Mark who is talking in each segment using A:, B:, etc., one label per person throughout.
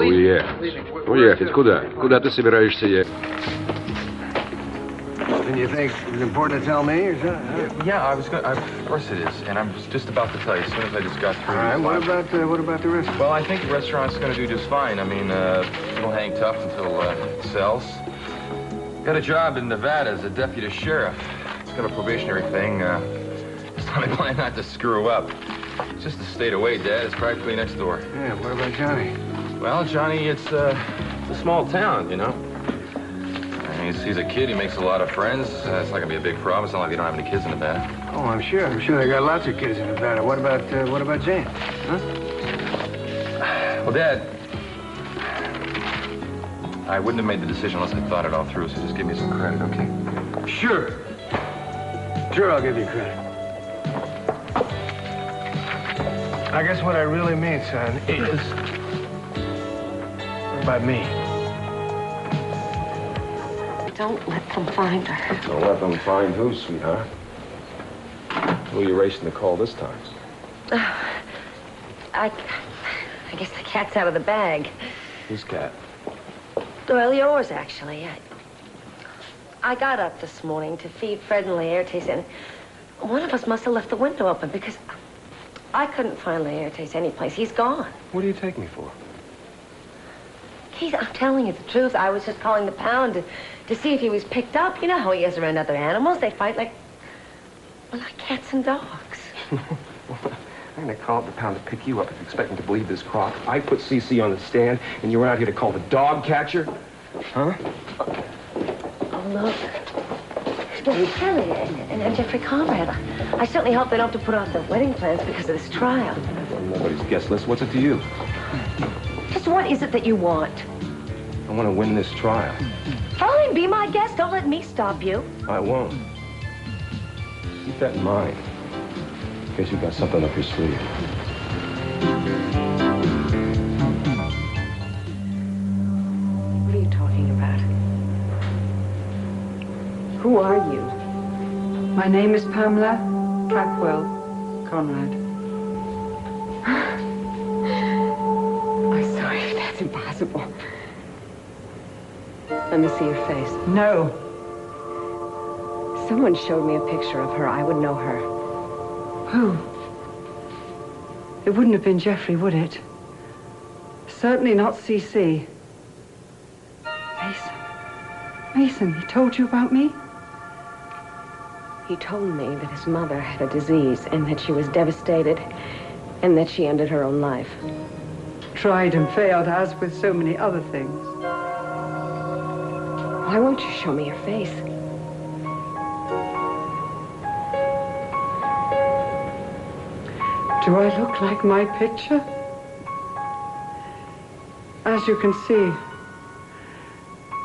A: Уехать куда? Куда ты собираешься ехать?
B: And you think it's important to tell me or something?
C: Yeah, I was going. Of course it is, and I'm just about to tell you as soon as I just got through.
B: All right. What about the restaurant?
C: Well, I think the restaurant's going to do just fine. I mean, it'll hang tough until it sells. Got a job in Nevada as a deputy sheriff. It's got a probationary thing. Just on a plan not to screw up. It's just a state away, Dad. It's practically next door.
B: Yeah. What about Johnny?
C: Well, Johnny, it's a small town, you know. He's a kid. He makes a lot of friends. It's not gonna be a big problem. It's not like they don't have any kids in Nevada.
B: Oh, I'm sure. They got lots of kids in Nevada. What about Jane? Huh?
C: Well, Dad, I wouldn't have made the decision unless I thought it all through. So just give me some credit, okay?
B: Sure. Sure, I'll give you credit. I guess what I really mean, son, is about me.
D: Don't let them find her.
A: Don't let them find who, sweetheart? Who are you racing to call this time?
D: I guess the cat's out of the bag.
A: Whose cat?
D: Well, yours, actually. I got up this morning to feed Fred and Laertes, and one of us must have left the window open because I couldn't find Laertes anyplace. He's gone.
A: What do you take me for?
D: Keith, I'm telling you the truth. I was just calling the pound to see if he was picked up. You know how he is around other animals. They fight like cats and dogs.
E: I'm going to call up the pound to pick you up if you expect me to believe this crock. I put CC on the stand, and you were out here to call the dog catcher? Huh?
D: Oh, look. Well, Kelly and Jeffrey Conrad. I certainly hope they don't have to put off their wedding plans because of this trial.
E: Well, nobody's guest list. What's it to you?
D: Just what is it that you want?
E: I want to win this trial.
D: Fine, be my guest. Don't let me stop you.
E: I won't. Keep that in mind. In case you've got something up your sleeve.
D: What are you talking about? Who are you?
F: My name is Pamela Capwell Conrad.
D: I'm sorry, that's impossible. Let me see your face.
F: No.
D: Someone showed me a picture of her. I would know her.
F: Who? It wouldn't have been Jeffrey, would it? Certainly not CC. Mason, he told you about me?
D: He told me that his mother had a disease and that she was devastated and that she ended her own life.
F: Tried and failed, as with so many other things.
D: Why won't you show me your face?
F: Do I look like my picture? As you can see,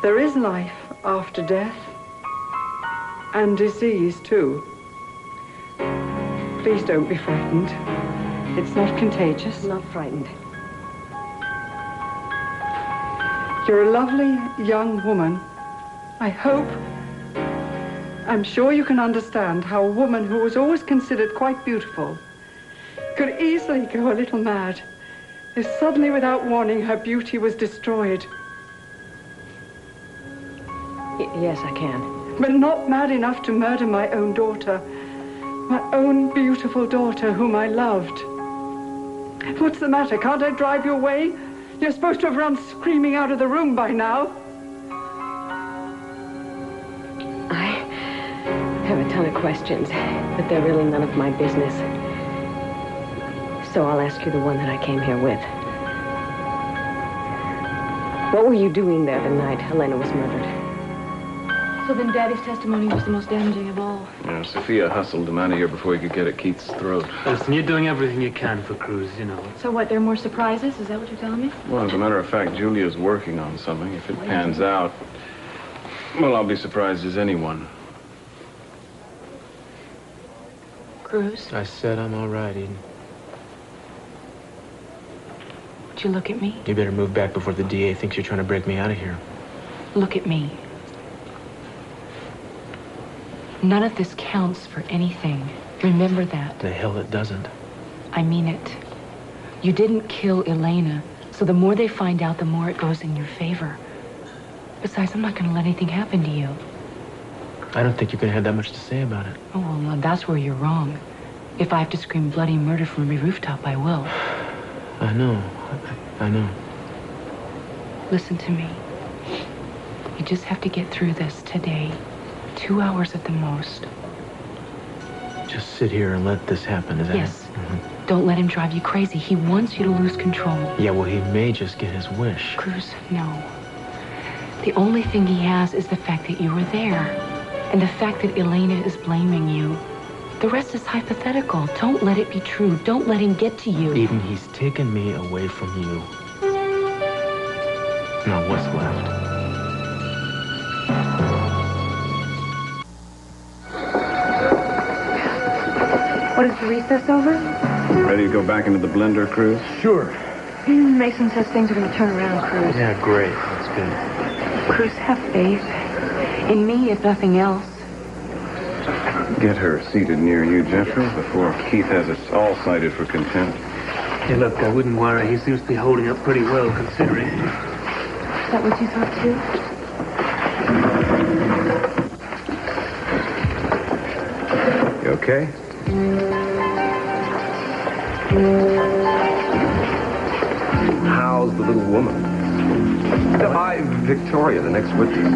F: there is life after death. And disease, too. Please don't be frightened. It's not contagious.
D: I'm not frightened.
F: You're a lovely young woman. I'm sure you can understand how a woman who was always considered quite beautiful could easily go a little mad if suddenly, without warning, her beauty was destroyed.
D: Yes, I can.
F: But not mad enough to murder my own daughter. My own beautiful daughter whom I loved. What's the matter? Can't I drive you away? You're supposed to have run screaming out of the room by now.
D: I have a ton of questions, but they're really none of my business. So I'll ask you the one that I came here with. What were you doing there the night Helena was murdered?
G: So then Daddy's testimony was the most damaging of all.
A: Yeah, Sophia hustled him out of here before he could get at Keith's throat.
H: Listen, you're doing everything you can for Cruz, you know.
G: So what, there are more surprises? Is that what you're telling me?
A: Well, as a matter of fact, Julia's working on something. If it pans out, well, I'll be surprised as anyone.
G: Cruz?
H: I said I'm all right, Eden.
G: Would you look at me?
H: You better move back before the DA thinks you're trying to break me out of here.
G: Look at me. None of this counts for anything. Remember that.
H: The hell it doesn't.
G: I mean it. You didn't kill Elena So the more they find out, the more it goes in your favor. Besides, I'm not going to let anything happen to you.
H: I don't think you're going to have that much to say about it.
G: Oh, well, now that's where you're wrong. If I have to scream bloody murder from every rooftop, I will.
H: I know. I know.
G: Listen to me. You just have to get through this today. 2 hours at the most.
H: Just sit here and let this happen, is that
G: Yes.
H: it? Mm-hmm.
G: Don't let him drive you crazy. He wants you to lose control.
H: Yeah, well, he may just get his wish.
G: Cruz, no. The only thing he has is the fact that you were there. And the fact that Elena is blaming you. The rest is hypothetical. Don't let it be true. Don't let him get to you.
H: Eden, he's taken me away from you. Now, what's left?
I: What is the recess over?
A: Ready to go back into the blender, Cruz?
H: Sure.
I: Mason says things are going to turn around, Cruz.
H: Yeah, great. That's good.
G: Cruz, have faith. In me, if nothing else.
A: Get her seated near you, Jeffrey, before Keith has us all cited for contempt.
H: Hey, look, I wouldn't worry. He seems to be holding up pretty well, considering.
I: Is that what you thought, too?
A: You okay?
E: How's the little woman? Hi, Victoria, the next witness.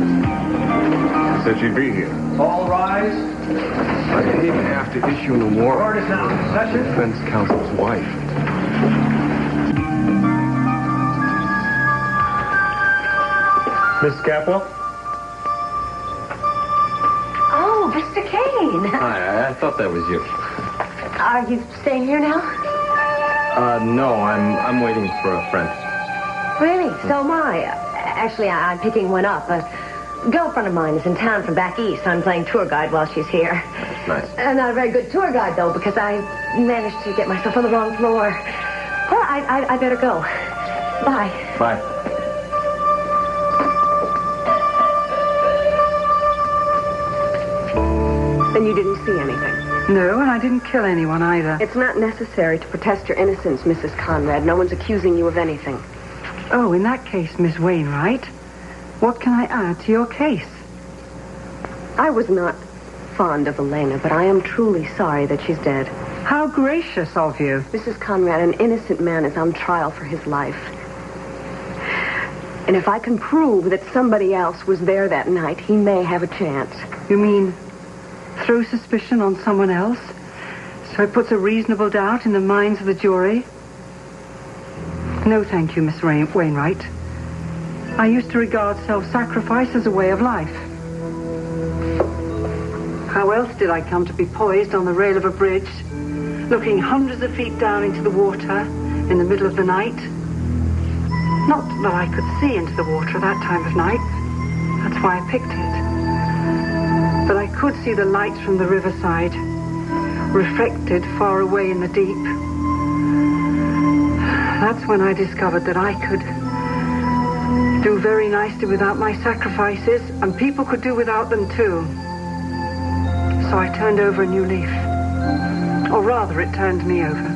A: Said she'd be here.
B: All rise.
E: I didn't even have to issue an warrant.
B: Court is now in session.
E: Defense counsel's wife.
H: Miss Capwell?
D: Oh, Mr. Kane.
E: Hi, I thought that was you.
D: Are you staying here now?
E: No, I'm waiting for a friend.
D: Really? So am I. Actually, I'm picking one up. A girlfriend of mine is in town from back east. I'm playing tour guide while she's here.
E: That's nice.
D: Not a very good tour guide, though, because I managed to get myself on the wrong floor. Well, I better go. Bye.
E: Bye.
I: Then you didn't see anything.
F: No, and I didn't kill anyone either.
I: It's not necessary to protest your innocence, Mrs. Conrad. No one's accusing you of anything.
F: Oh, in that case, Miss Wainwright, what can I add to your case?
I: I was not fond of Elena, but I am truly sorry that she's dead.
F: How gracious of you.
I: Mrs. Conrad, an innocent man is on trial for his life. And if I can prove that somebody else was there that night, he may have a chance.
F: You mean throw suspicion on someone else so it puts a reasonable doubt in the minds of the jury? No, thank you, Miss Wainwright. I used to regard self-sacrifice as a way of life. How else did I come to be poised on the rail of a bridge, looking hundreds of feet down into the water in the middle of the night? Not that I could see into the water at that time of night. That's why I picked it. But I could see the lights from the riverside, reflected far away in the deep. That's when I discovered that I could do very nicely without my sacrifices, and people could do without them too. So I turned over a new leaf. Or rather, it turned me over.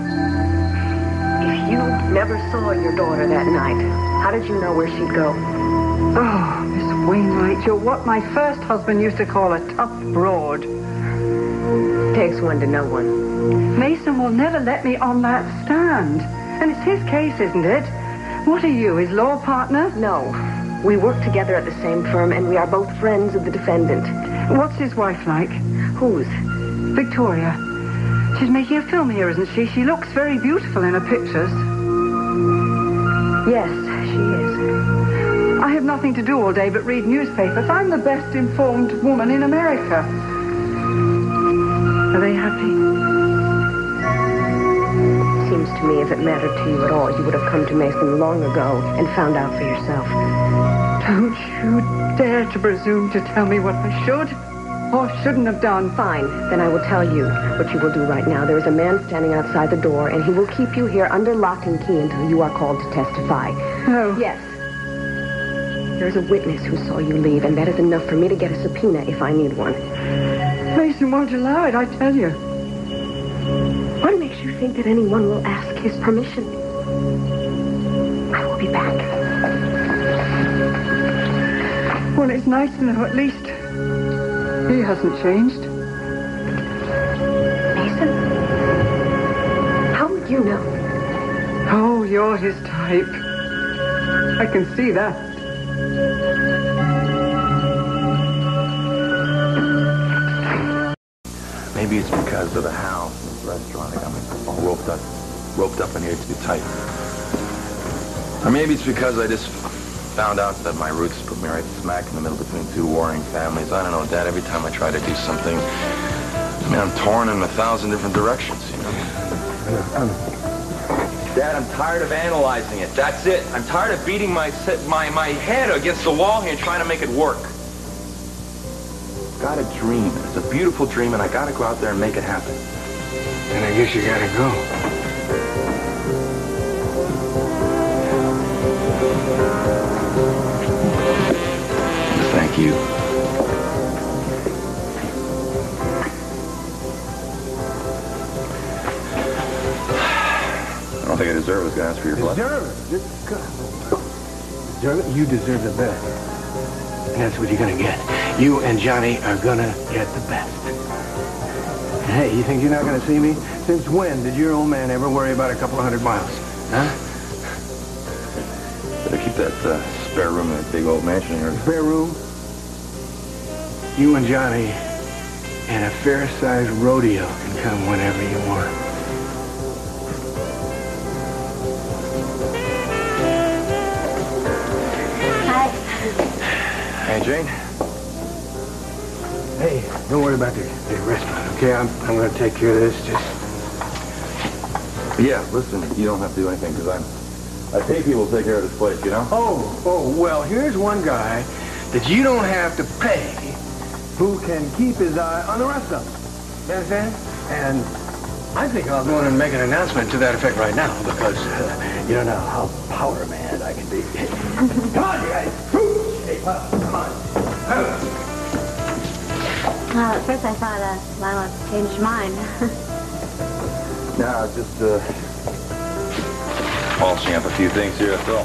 I: If you never saw your daughter that night, how did you know where she'd go?
F: Oh, Miss Wainwright, you're what my first husband used to call a tough broad.
I: Takes one to know one.
F: Mason will never let me on that stand. And it's his case, isn't it? What are you, his law partner?
I: No. We work together at the same firm, and we are both friends of the defendant.
F: What's his wife like?
I: Whose?
F: Victoria. She's making a film here, isn't she? She looks very beautiful in her pictures.
I: Yes, she is.
F: I have nothing to do all day but read newspapers. I'm the best informed woman in America. Are they happy?
I: Seems to me if it mattered to you at all, you would have come to Mason long ago and found out for yourself.
F: Don't you dare to presume to tell me what I should or shouldn't have done.
I: Fine, then I will tell you what you will do right now. There is a man standing outside the door, and he will keep you here under lock and key until you are called to testify.
F: No.
I: Yes. There's a witness who saw you leave, and that is enough for me to get a subpoena if I need one.
F: Mason won't allow it, I tell you.
I: What makes you think that anyone will ask his permission? I will be be back.
F: Well, it's nice to know at least he hasn't changed.
I: Mason? How would you know?
F: Oh, you're his type. I can see that.
C: Maybe it's because of the house and the restaurant. I got me all roped up in here too tight. Or maybe it's because I just found out that my roots put me right smack in the middle between two warring families. I don't know, Dad. Every time I try to do something, I mean, I'm torn in 1,000 different directions, you know? Dad, I'm tired of analyzing it. That's it. I'm tired of beating my head against the wall here and trying to make it work. I've got a dream. It's a beautiful dream, and I got to go out there and make it happen.
B: And I guess you gotta go.
C: Thank you. I don't think I deserve it. I was going to ask for your blood.
B: Deserve it? Deserve it? You deserve the best. And that's what you're gonna get. You and Johnny are gonna get the best. Hey, you think you're not gonna see me? Since when did your old man ever worry about a couple of 100 miles? Huh?
C: Better keep that spare room in that big old mansion here.
B: Spare room? You and Johnny and a fair-sized rodeo can come whenever you want.
I: Hi.
C: Hey, Jane.
B: Hey, don't worry about the restaurant, okay? I'm gonna take care of this. Just
C: Yeah, listen, you don't have to do anything, because I pay people to take care of this place, you know?
B: Oh, well, here's one guy that you don't have to pay who can keep his eye on the rest of them. You understand? And I think I'll go in and make an announcement to that effect right now, because you don't know how power mad I can be. Come on, you guys. Hey, come on.
J: Well, at first I thought Lila changed her mind.
C: No, just polishing up a few things here, that's all.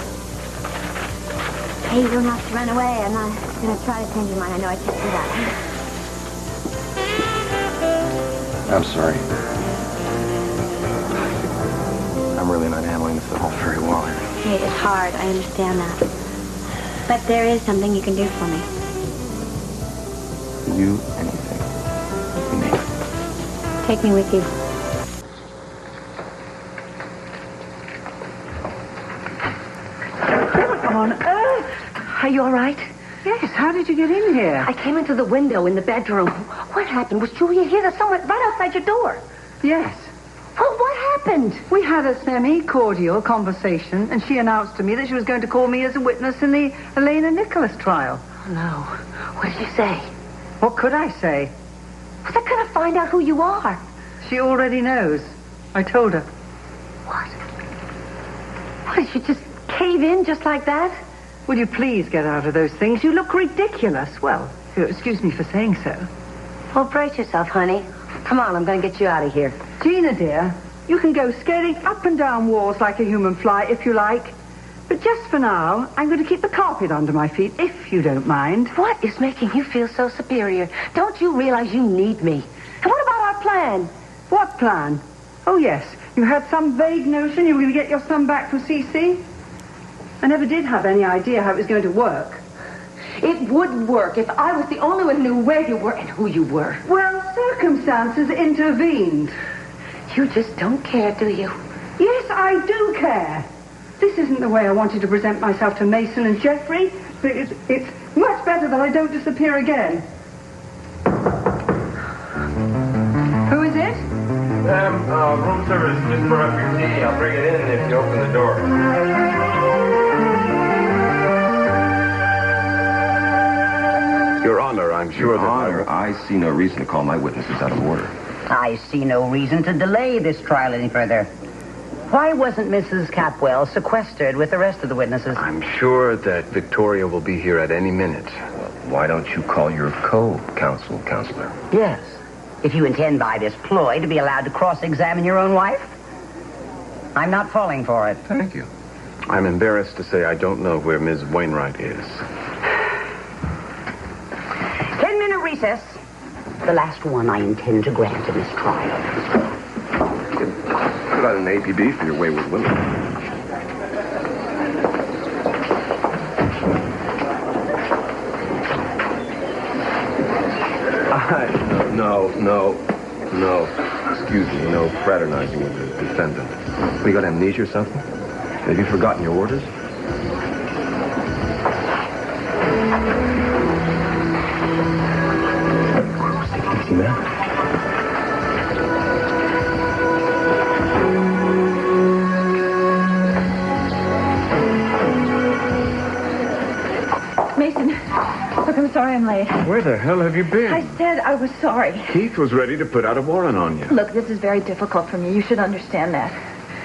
J: Hey, you don't have to run away. I'm not going to try to change your mind. I know I can't do that.
C: I'm sorry. I'm really not handling this at all very well here.
J: Hey, it's hard. I understand that. But there is something you can do for me.
C: You, anything. Me.
J: Take me with you.
I: What on earth? Are you all right?
F: Yes, how did you get in here?
I: I came into the window in the bedroom. What happened? Was Julia here? There's someone right outside your door.
F: Yes.
I: Well, what happened?
F: We had a semi-cordial conversation, and she announced to me that she was going to call me as a witness in the Elena Nicholas trial.
I: Oh, no. What did you say?
F: What could I say?
I: Was I going to find out who you are?
F: She already knows. I told her.
I: What? What, did you just cave in just like that?
F: Will you please get out of those things? You look ridiculous. Well, if you'll excuse me for saying so.
I: Well, brace yourself, honey. Come on, I'm going to get you out of here.
F: Gina, dear, you can go skating up and down walls like a human fly if you like. But just for now, I'm going to keep the carpet under my feet, if you don't mind.
I: What is making you feel so superior? Don't you realize you need me? And what about our plan?
F: What plan? Oh, yes. You had some vague notion you were going to get your son back from CC? I never did have any idea how it was going to work.
I: It would work if I was the only one who knew where you were and who you were.
F: Well, circumstances intervened.
I: You just don't care, do you?
F: Yes, I do care. This isn't the way I wanted to present myself to Mason and Jeffrey, but it's much better that I don't disappear again. Who is it?
C: Room service, just brought up your tea. I'll bring it in if you open the door.
A: Your Honor, I'm sure that...
E: Honor, I see no reason to call my witnesses out of order.
K: I see no reason to delay this trial any further. Why wasn't Mrs. Capwell sequestered with the rest of the witnesses?
A: I'm sure that Victoria will be here at any minute.
E: Well, why don't you call your co-counsel, counselor?
K: Yes. If you intend by this ploy to be allowed to cross-examine your own wife, I'm not falling for it.
E: Thank you.
A: I'm embarrassed to say I don't know where Ms. Wainwright is.
K: 10-minute recess. The last one I intend to grant in this trial.
E: Put out an APB for your wayward women. No. Excuse me, no fraternizing with the defendant. We got amnesia or something? Have you forgotten your orders? Take it easy, man.
L: Mason, look, I'm sorry I'm late.
A: Where the hell have you been?
L: I said I was sorry.
A: Keith was ready to put out a warrant on you.
L: Look, this is very difficult for me. You should understand that.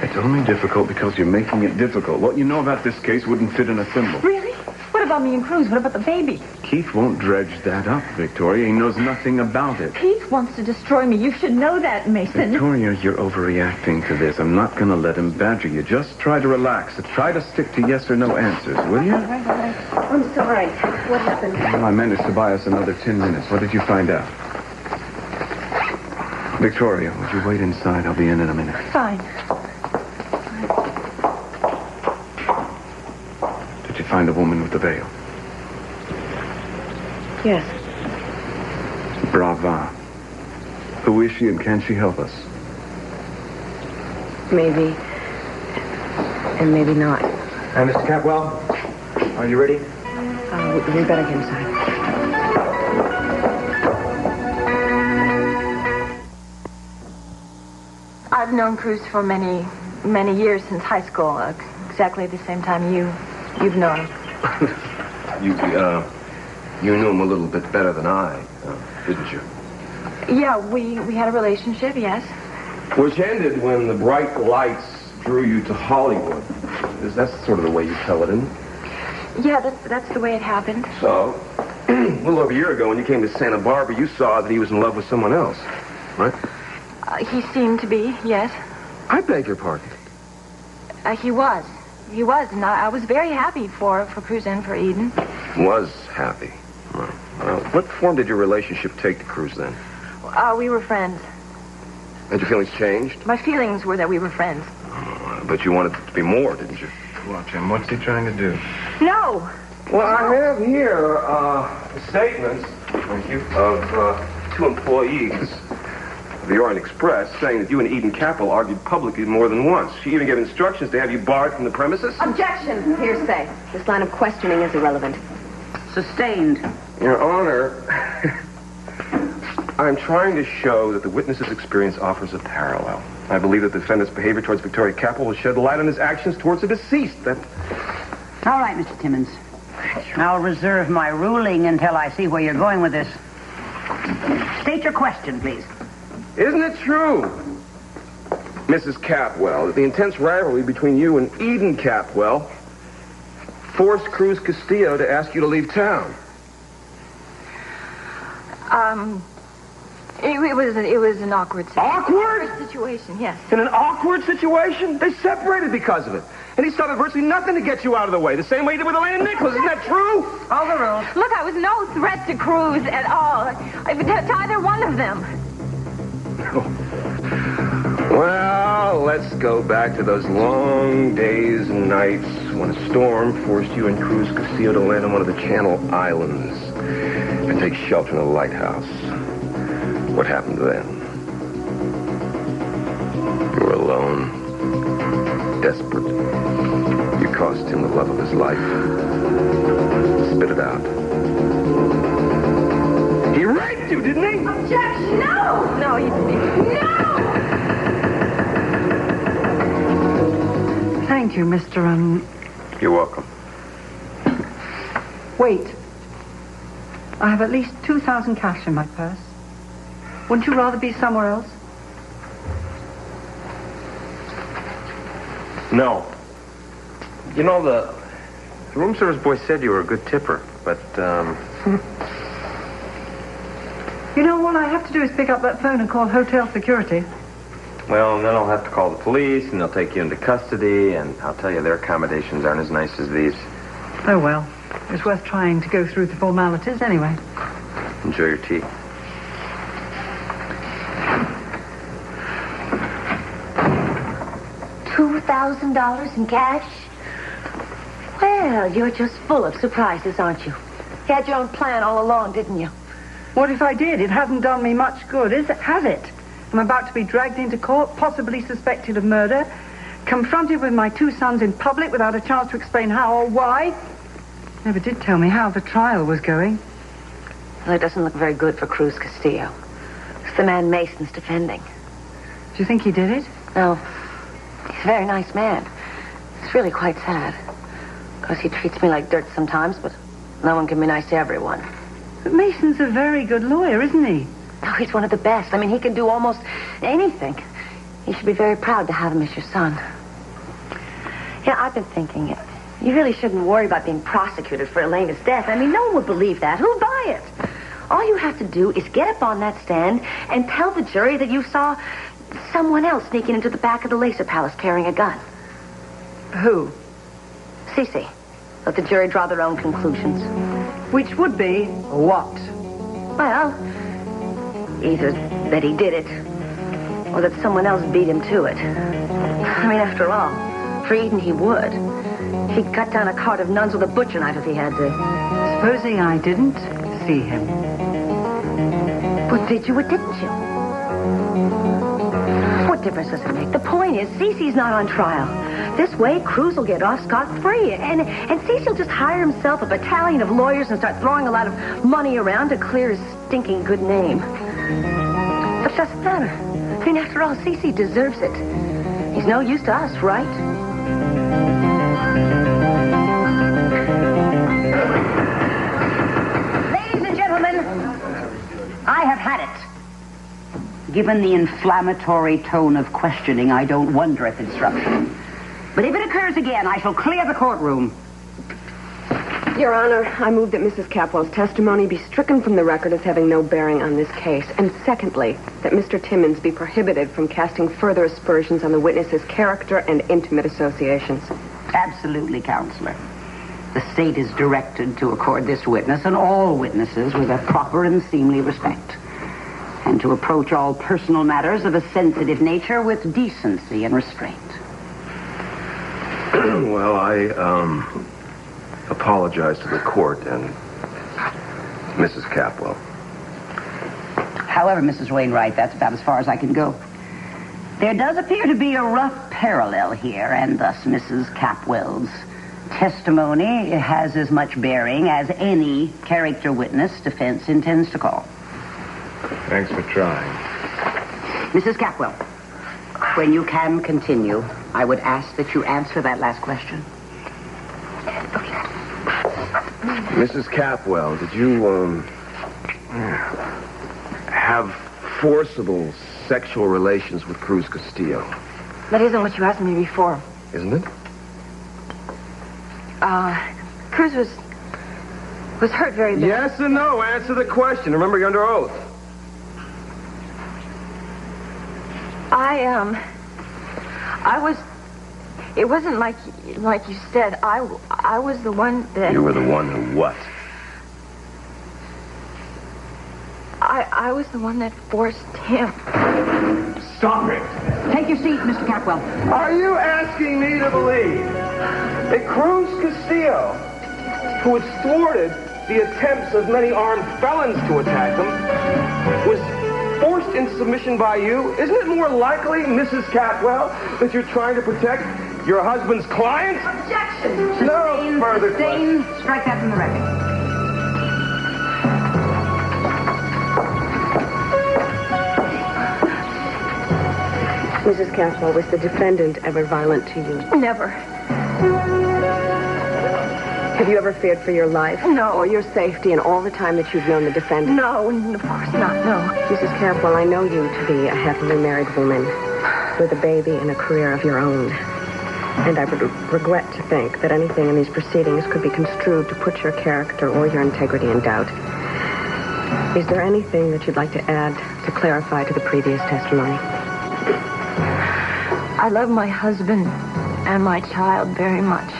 A: It's only difficult because you're making it difficult. What you know about this case wouldn't fit in a thimble.
L: Really? What about me and Cruz? What about the baby?
A: Keith won't dredge that up, Victoria. He knows nothing about it.
L: Keith wants to destroy me. You should know that, Mason.
A: Victoria, you're overreacting to this. I'm not going to let him badger you. Just try to relax. Try to stick to yes or no answers, will you?
L: All right.
I: I'm sorry. What happened?
A: Well, I managed to buy us another 10 minutes. What did you find out? Victoria, would you wait inside? I'll be in a minute.
L: Fine.
A: Did you find the woman with the veil?
I: Yes.
A: Brava. Who is she and can she help us?
I: Maybe. And maybe not.
E: Mr. Capwell, are you ready?
I: We better get inside.
L: I've known Cruz for many, many years, since high school. Exactly the same time you've known him.
E: You knew him a little bit better than I, didn't you?
L: Yeah, we had a relationship, yes.
E: Which ended when the bright lights drew you to Hollywood. That's sort of the way you tell it, isn't it?
L: Yeah, that's the way it happened.
E: So, a little over a year ago when you came to Santa Barbara, you saw that he was in love with someone else, right?
L: He seemed to be, yes.
E: I beg your pardon.
L: He was. He was, and I was very happy for Cruz and for Eden.
E: Was happy. Right. What form did your relationship take to Cruz then?
L: We were friends.
E: Had your feelings changed?
L: My feelings were that we were friends.
E: But you wanted it to be more, didn't you?
A: Watch him. What's he trying to do?
L: No!
E: Well, I have here statements, thank you, of 2 employees of the Orient Express saying that you and Eden Capel argued publicly more than once. She even gave instructions to have you barred from the premises.
I: Objection! Hearsay. This line of questioning is irrelevant.
K: Sustained.
E: Your Honor, I'm trying to show that the witness's experience offers a parallel. I believe that the defendant's behavior towards Victoria Capel will shed light on his actions towards the deceased. That...
K: All right, Mr. Timmons. I'll reserve my ruling until I see where you're going with this. State your question, please.
E: Isn't it true, Mrs. Capwell, that the intense rivalry between you and Eden Capwell forced Cruz Castillo to ask you to leave town?
L: It was an awkward situation.
E: Awkward?
L: Situation, yes.
E: In an awkward situation? They separated because of it. And he started virtually nothing to get you out of the way, the same way he did with Elena Nicholas. Isn't that true?
K: Overruled.
L: Look, I was no threat to Cruz at all. To either one of them.
E: Well, let's go back to those long days and nights when a storm forced you and Cruz Castillo to land on one of the Channel Islands and take shelter in a lighthouse. What happened then? You were alone, desperate. You cost him the love of his life. Spit it out. He raped you, didn't he?
L: Objection! No! No, he didn't. No!
F: Thank you, Mr.
E: You're welcome.
F: Wait. I have at least 2,000 cash in my purse. Wouldn't you rather be somewhere else?
E: No. You know, the room service boy said you were a good tipper, but,
F: You know, all I have to do is pick up that phone and call hotel security.
E: Well, then I'll have to call the police, and they'll take you into custody, and I'll tell you their accommodations aren't as nice as these.
F: Oh, well. It's worth trying to go through the formalities anyway.
E: Enjoy your tea.
D: $2,000 in cash? Well, you're just full of surprises, aren't you? You had your own plan all along, didn't you?
F: What if I did? It hasn't done me much good, has it? I'm about to be dragged into court, possibly suspected of murder, confronted with my 2 sons in public without a chance to explain how or why. Never did tell me how the trial was going.
D: Well, it doesn't look very good for Cruz Castillo. It's the man Mason's defending.
F: Do you think he did it?
D: No. He's a very nice man. It's really quite sad. Of course, he treats me like dirt sometimes, but no one can be nice to everyone.
F: But Mason's a very good lawyer, isn't he?
D: Oh, he's one of the best. I mean, he can do almost anything. You should be very proud to have him as your son. Yeah, I've been thinking it. You really shouldn't worry about being prosecuted for Elena's death. I mean, no one would believe that. Who'd buy it? All you have to do is get up on that stand and tell the jury that you saw someone else sneaking into the back of the Laser Palace carrying a gun.
F: Who?
D: Cece. Let the jury draw their own conclusions.
F: Which would be what?
D: Well, either that he did it, or that someone else beat him to it. I mean, after all, for Eden he would. He'd cut down a cart of nuns with a butcher knife if he had to.
F: Supposing I didn't see him.
D: Well, did you or didn't you? What difference does it make? The point is, Cece's not on trial. This way, Cruz will get off scot-free, and Cece will just hire himself a battalion of lawyers and start throwing a lot of money around to clear his stinking good name. But it doesn't matter. I mean, after all, Cece deserves it. He's no use to us, right?
K: Ladies and gentlemen, I have had it. Given the inflammatory tone of questioning, I don't wonder at the disruption. But if it occurs again, I shall clear the courtroom.
I: Your Honor, I move that Mrs. Capwell's testimony be stricken from the record as having no bearing on this case. And secondly, that Mr. Timmons be prohibited from casting further aspersions on the witness's character and intimate associations.
K: Absolutely, Counselor. The state is directed to accord this witness and all witnesses with a proper and seemly respect, and to approach all personal matters of a sensitive nature with decency and restraint.
E: Well, I apologize to the court and Mrs. Capwell.
K: However, Mrs. Wainwright, that's about as far as I can go. There does appear to be a rough parallel here, and thus Mrs. Capwell's testimony has as much bearing as any character witness defense intends to call.
A: Thanks for trying.
K: Mrs. Capwell, when you can continue, I would ask that you answer that last question.
E: Mrs. Capwell, did you, have forcible sexual relations with Cruz Castillo?
L: That isn't what you asked me before.
E: Isn't it?
L: Cruz was hurt very bad.
E: Yes and no. Answer the question. Remember, you're under oath.
L: It wasn't like you said. I was the one that...
E: You were the one who what?
L: I was the one that forced him.
E: Stop it.
K: Take your seat, Mr. Capwell.
E: Are you asking me to believe that Cruz Castillo, who had thwarted the attempts of many armed felons to attack him, was forced into submission by you? Isn't it more likely, Mrs. Capwell, that you're trying to protect your husband's client?
K: Objection!
E: No further questions.
K: Strike that from the record.
I: Mrs. Caswell, was the defendant ever violent to you?
L: Never.
I: Have you ever feared for your life?
L: No.
I: Or your safety in all the time that you've known the defendant?
L: No, of course not, no.
I: Mrs. Capwell, I know you to be a happily married woman with a baby and a career of your own. And I would regret to think that anything in these proceedings could be construed to put your character or your integrity in doubt. Is there anything that you'd like to add to clarify to the previous testimony?
L: I love my husband and my child very much.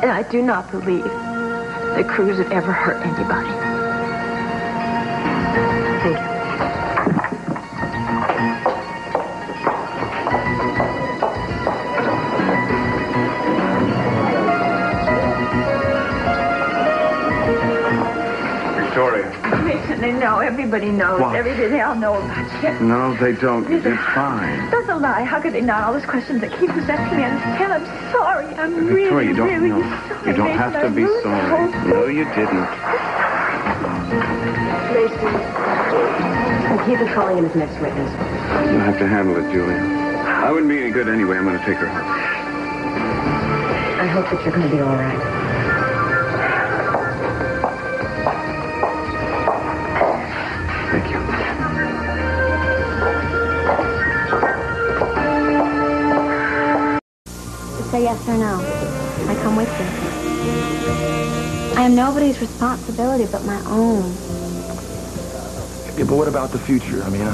L: And I do not believe that Cruz would ever hurt anybody.
I: Thank you.
A: Victoria.
L: Mason, they know. Everybody knows.
A: What?
L: They all know about you.
A: No, they don't. You did fine.
L: That's a lie. How could they not? All those questions that keep us asking me. And I'm sorry. I'm
A: Victoria,
L: really,
A: you don't
L: really
A: know.
L: sorry.
A: You don't
L: Mason.
A: have to
L: I
A: be
L: really
A: sorry.
L: hope-
A: No, you didn't.
I: Mason. Keith is calling in his next witness.
A: You'll have to handle it, Julia. I wouldn't be any good anyway. I'm going to take her home.
I: I hope that you're going to be all right.
A: Thank you.
J: Just say yes or no. I come with you. I am nobody's responsibility but my own.
C: Yeah, but what about the future? I mean,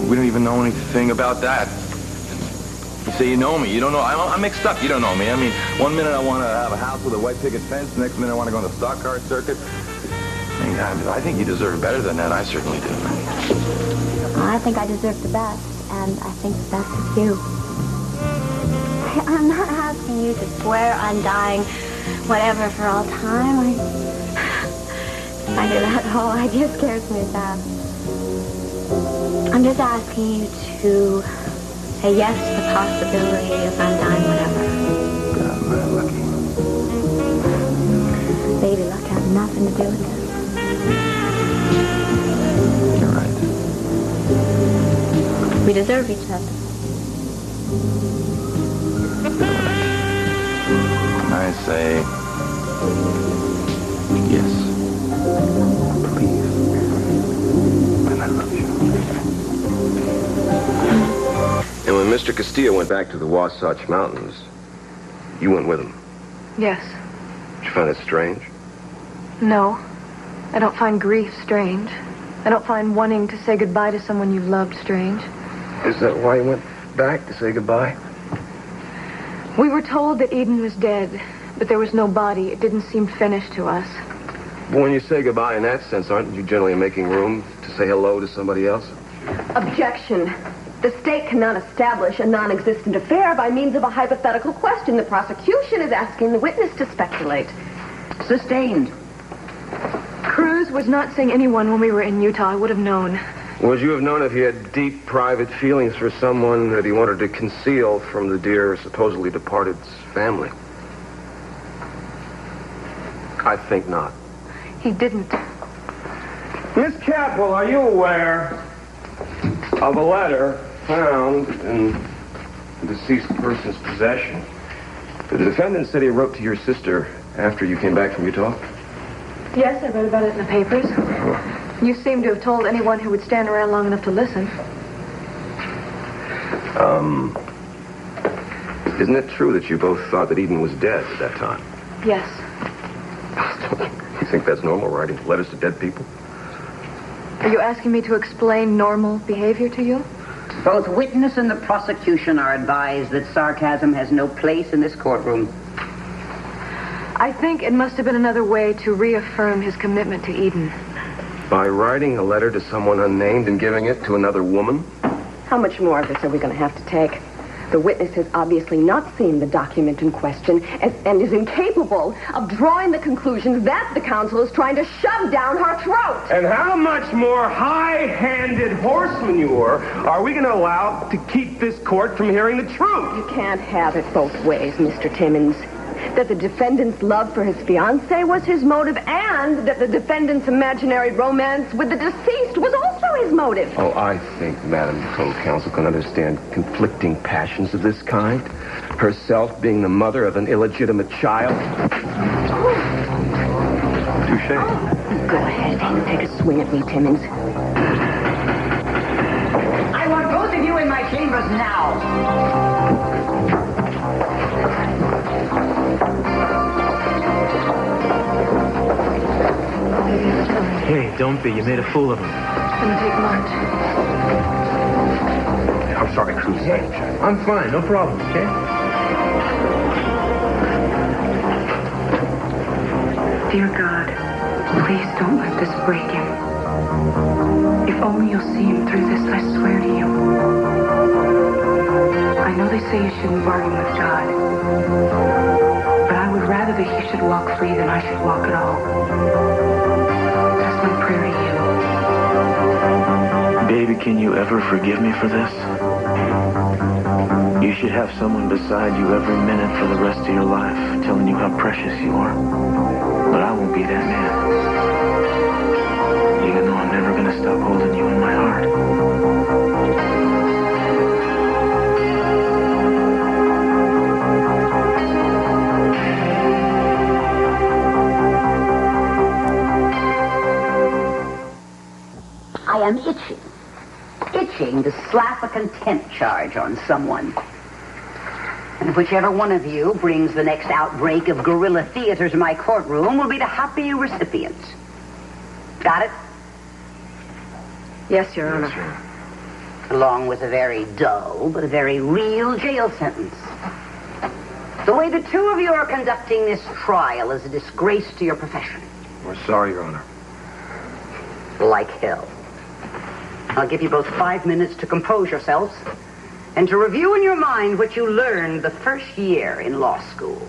C: we don't even know anything about that. You say you know me. You don't know. I'm mixed up. You don't know me. I mean, one minute I want to have a house with a white picket fence. The next minute I want to go on the stock car circuit. I mean, I think you deserve better than that. I certainly do.
J: I think I deserve the best, and I think the best is you. I'm not asking you to swear on dying whatever for all time. I hear that whole idea scares me to death. I'm just asking you to say yes to the possibility of I'm dying whatever.
C: God, man, lucky.
J: Baby, luck has nothing to do with this.
C: You're right.
J: We deserve each other.
C: I say yes. Please. And I love you.
E: And when Mr. Castillo went back to the Wasatch Mountains, you went with him.
L: Yes.
E: Did you find it strange?
L: No. I don't find grief strange. I don't find wanting to say goodbye to someone you've loved strange.
E: Is that why you went back to say goodbye?
L: We were told that Eden was dead, but there was no body. It didn't seem finished to us.
E: But when you say goodbye in that sense, aren't you generally making room to say hello to somebody else?
I: Objection. The state cannot establish a non-existent affair by means of a hypothetical question. The prosecution is asking the witness to speculate.
K: Sustained.
L: Cruz was not seeing anyone when we were in Utah. I would have known.
E: Would you have known if he had deep, private feelings for someone that he wanted to conceal from the dear, supposedly departed's family? I think not.
L: He didn't.
E: Miss Capwell, are you aware of a letter found in the deceased person's possession? The defendant said he wrote to your sister after you came back from Utah?
L: Yes, I read about it in the papers. You seem to have told anyone who would stand around long enough to listen.
E: Isn't it true that you both thought that Eden was dead at that time?
L: Yes.
E: You think that's normal, writing letters to dead people?
L: Are you asking me to explain normal behavior to you?
K: Both witness and the prosecution are advised that sarcasm has no place in this courtroom.
L: I think it must have been another way to reaffirm his commitment to Eden.
E: By writing a letter to someone unnamed and giving it to another woman?
I: How much more of this are we going to have to take? The witness has obviously not seen the document in question and is incapable of drawing the conclusions that the counsel is trying to shove down her throat.
E: And how much more high-handed horse manure are we going to allow to keep this court from hearing the truth?
I: You can't have it both ways, Mr. Timmons. That the defendant's love for his fiancée was his motive, and that the defendant's imaginary romance with the deceased was also his motive.
E: Oh, I think Madam Co-Counsel can understand conflicting passions of this kind. Herself being the mother of an illegitimate child. Touché.
I: Go ahead. Take a swing at me, Timmons.
K: I want both of you in my chambers now.
H: Hey, don't be. You made a fool of him.
L: It's going to take much.
E: I'm sorry, Cruz.
B: Hey, I'm fine. No problem, okay?
G: Dear God, please don't let this break him. If only you'll see him through this, I swear to you. I know they say you shouldn't bargain with God, but I would rather that he should walk free than I should walk at all. That's my prayer to you.
H: Baby, can you ever forgive me for this? You should have someone beside you every minute for the rest of your life, telling you how precious you are. But I won't be that man. Even though I'm never going to stop holding you in my heart.
K: I am itching to slap a contempt charge on someone. And whichever one of you brings the next outbreak of guerrilla theater to my courtroom will be the happy recipient. Got it?
I: Yes, Your Honor.
K: Along with a very dull but a very real jail sentence. The way the two of you are conducting this trial is a disgrace to your profession.
E: We're sorry, Your Honor.
K: Like hell. I'll give you both 5 minutes to compose yourselves and to review in your mind what you learned the first year in law school.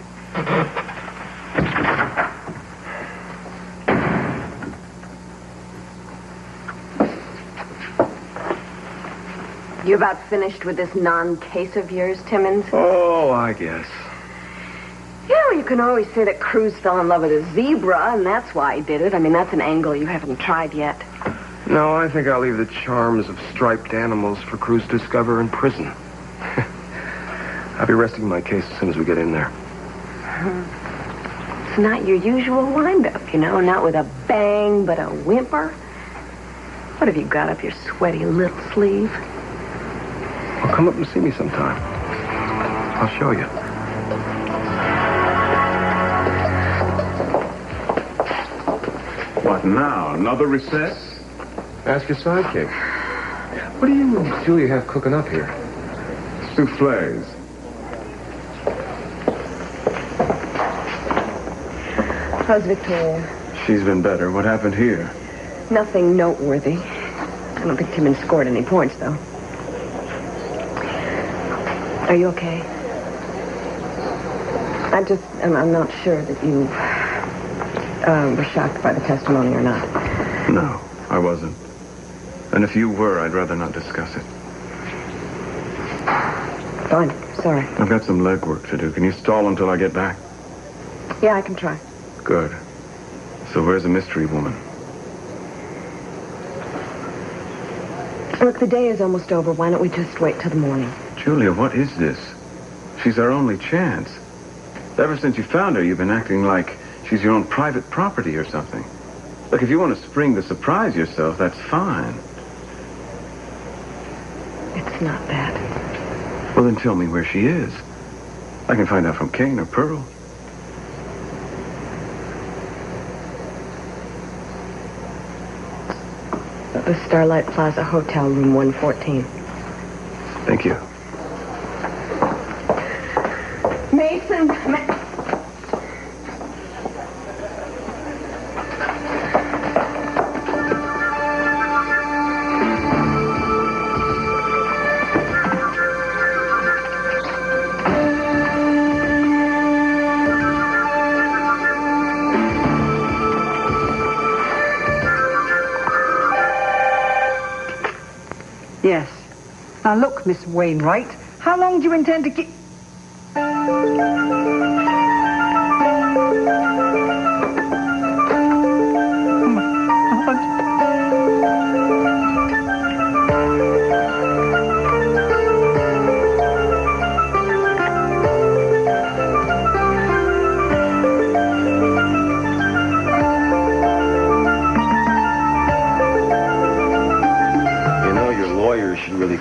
I: You about finished with this non-case of yours, Timmons?
E: Oh, I guess.
I: Yeah, well, you can always say that Cruz fell in love with a zebra, and that's why he did it. I mean, that's an angle you haven't tried yet.
E: No, I think I'll leave the charms of striped animals for Cruz to discover in prison. I'll be resting my case as soon as we get in there.
I: It's not your usual wind-up, you know, not with a bang, but a whimper. What have you got up your sweaty little sleeve?
E: Well, come up and see me sometime. I'll show you.
A: What now? Another recess?
E: Ask your sidekick. What do you and Julia have cooking up here?
A: Soufflés.
I: How's Victoria?
A: She's been better. What happened here?
I: Nothing noteworthy. I don't think Timmons scored any points, though. Are you okay? I'm not sure that you were shocked by the testimony or not.
A: No, I wasn't. And if you were, I'd rather not discuss it.
I: Fine, sorry.
A: I've got some legwork to do. Can you stall until I get back?
I: Yeah, I can try.
A: Good. So where's the mystery woman?
I: Look, the day is almost over. Why don't we just wait till the morning?
A: Julia, what is this? She's our only chance. Ever since you found her, you've been acting like she's your own private property or something. Look, if you want to spring to surprise yourself, that's fine.
I: It's not bad.
A: Well, then tell me where she is. I can find out from Kane or Pearl.
I: The Starlight Plaza Hotel, room 114.
A: Thank you.
I: Mason!
F: Yes. Now look, Miss Wainwright, how long do you intend to keep...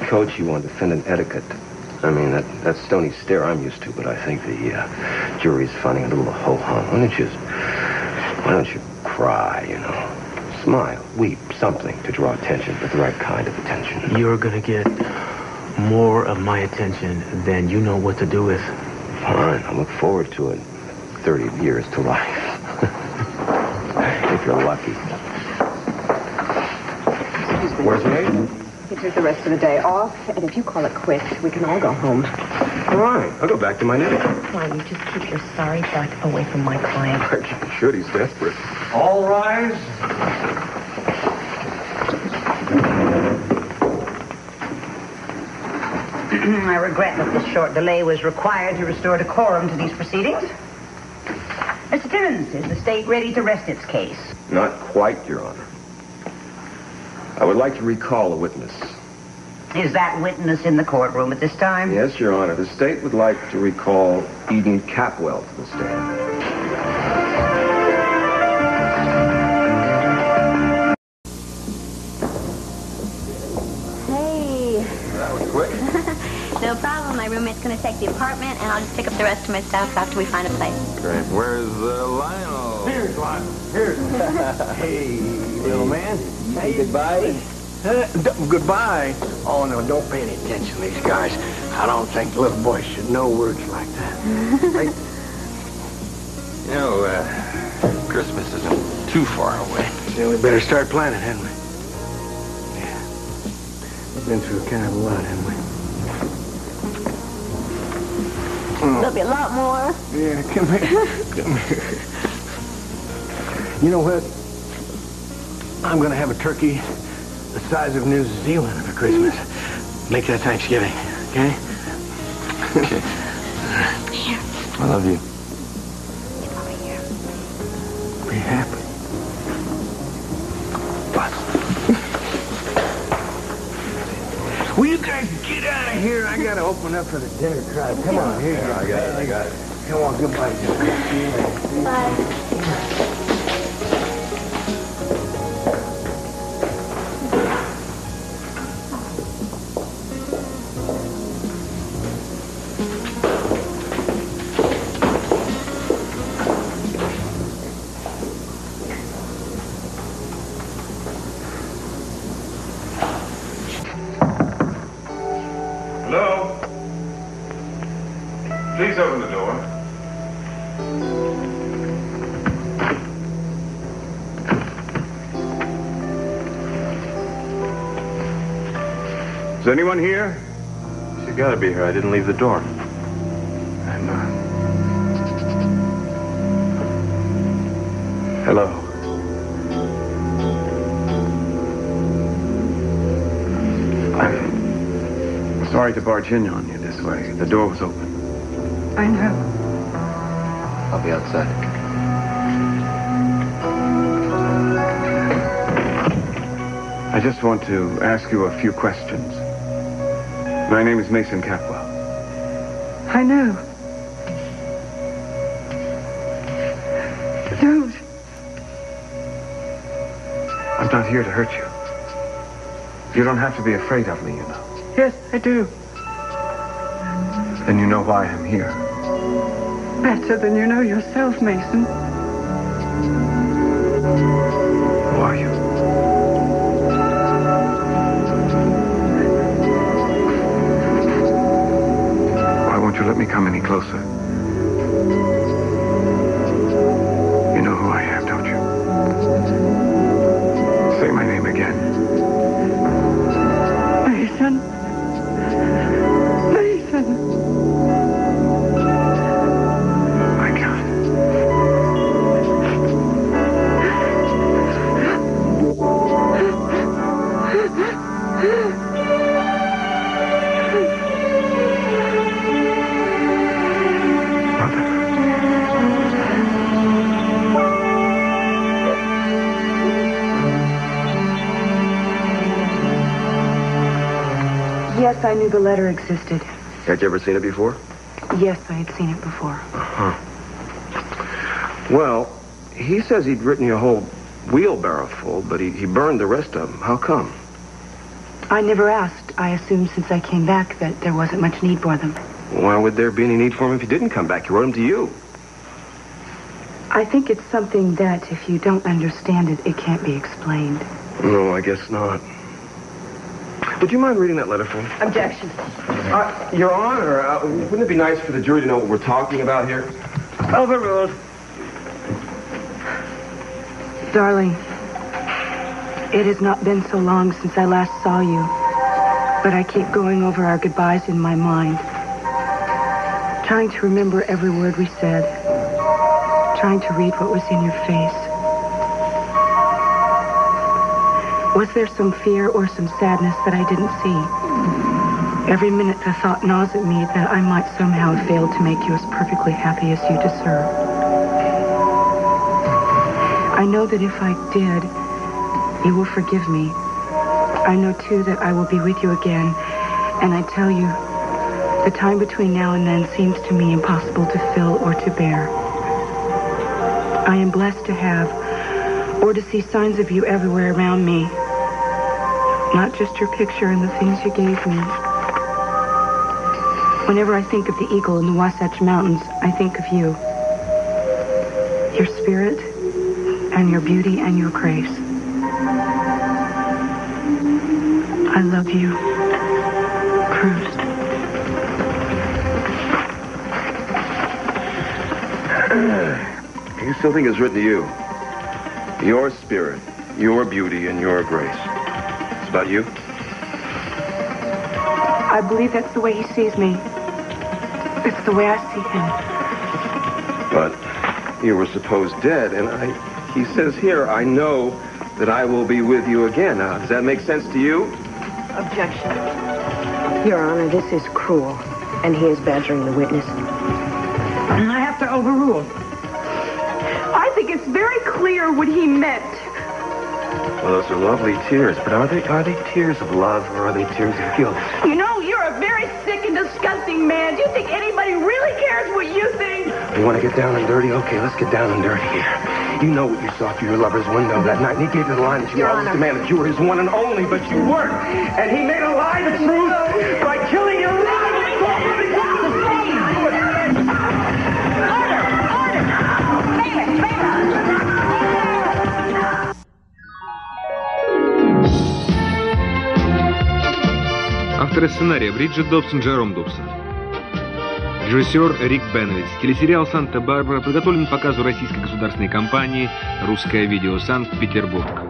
E: Coach you on defendant etiquette. I mean, that's stony stare I'm used to, but I think the jury's finding a little ho-hum. Why don't you cry, you know? Smile, weep, something to draw attention, but the right kind of attention.
H: You're gonna get more of my attention than you know what to do with.
E: Fine, I look forward to it. 30 years to life. If you're lucky.
I: Excuse me.
E: Where's me?
I: You take the rest of the day off, and if you call it quits, we can all go home.
E: All right, I'll go back to my knitting.
G: Why, you just keep your sorry butt away from my client.
E: I should, he's desperate.
B: All rise.
K: I regret that this short delay was required to restore decorum to these proceedings. Mr. Timmons, is the state ready to rest its case?
E: Not quite, Your Honor. I would like to recall a witness.
K: Is that witness in the courtroom at this time?
E: Yes, Your Honor. The state would like to recall Eden Capwell to the stand.
J: Hey.
C: That was quick.
J: No problem. My roommate's going to take the apartment, and I'll just pick up the rest of my stuff after we find a place.
C: Great. Where's Lionel?
B: Here's Lionel. Here's. Hey, little man. Hey, goodbye. Goodbye. Oh, no, don't pay any attention to these guys. I don't think little boys should know words like that. Hey.
C: You know, Christmas isn't too far away.
B: Then we better start planning, hadn't we? Yeah. We've been through kind of a lot, haven't we?
J: There'll be a lot more.
B: Yeah, come here. Come here. You know what? I'm going to have a turkey the size of New Zealand for Christmas. Make that Thanksgiving, okay?
C: Okay.
J: Here.
C: I love you.
J: Get over here.
B: Be happy. Will you guys get out of here? I got to open up for the dinner crowd. Come on, here you go.
E: I got it.
B: Come on, goodbye. See you later.
J: Bye.
A: Hello? Please open the door. Is anyone here?
H: She's got to be here. I didn't leave the door.
A: Hello. I'm sorry to barge in on you this way. The door was open.
F: I know.
C: I'll be outside.
A: I just want to ask you a few questions. My name is Mason Capwell.
F: I know. Don't.
A: I'm not here to hurt you. You don't have to be afraid of me, you know.
F: Yes, I do.
A: Then you know why I'm here.
F: Better than you know yourself, Mason.
A: Who are you? Why won't you let me come any closer? You know who I am, don't you? Say my name again.
F: Mason. Mason.
A: My God.
G: Yes, I knew the letter existed.
E: Had you ever seen it before?
G: Yes, I had seen it before.
E: Uh-huh. Well, he says he'd written you a whole wheelbarrow full, but he burned the rest of them. How come?
G: I never asked. I assumed since I came back that there wasn't much need for them.
E: Why would there be any need for him if he didn't come back? He wrote them to you.
G: I think it's something that, if you don't understand it, it can't be explained.
E: No, I guess not. Would you mind reading that letter for me?
K: Objection.
E: Your Honor, wouldn't it be nice for the jury to know what we're talking about here?
K: Overruled.
F: Darling, it has not been so long since I last saw you, but I keep going over our goodbyes in my mind, trying to remember every word we said, trying to read what was in your face. Was there some fear or some sadness that I didn't see? Every minute the thought gnaws at me that I might somehow have failed to make you as perfectly happy as you deserve. I know that if I did, you will forgive me. I know, too, that I will be with you again. And I tell you, the time between now and then seems to me impossible to fill or to bear. I am blessed to have, or to see signs of you everywhere around me. Not just your picture and the things you gave me. Whenever I think of the eagle in the Wasatch Mountains, I think of you. Your spirit, and your beauty and your grace. I love you, Cruz.
E: You still think it's written to you? Your spirit, your beauty, and your grace. It's about you?
F: I believe that's the way he sees me. It's the way I see him.
E: But you were supposed dead, and he says here, I know that I will be with you again. Now, does that make sense to you?
K: Objection.
I: Your Honor, this is cruel, and he is badgering the witness.
F: I have to overrule. I think it's very clear what he meant.
E: Well, those are lovely tears, but are they tears of love, or are they tears of guilt?
F: You know, you're a very sick and disgusting man. Do you think anybody really cares what you think?
E: You want to get down and dirty? Okay, let's get down and dirty here. You know what you saw through your lover's window that night, and he gave you the line that you always demanded you were his one and only, but you weren't. And he made a lie the truth by killing your life.
M: Авторы сценария Бриджит Добсон, Джером Добсон. Режиссер Рик Беновиц. Телесериал «Санта-Барбара» подготовлен к показу российской государственной компании «Русское видео Санкт-Петербург».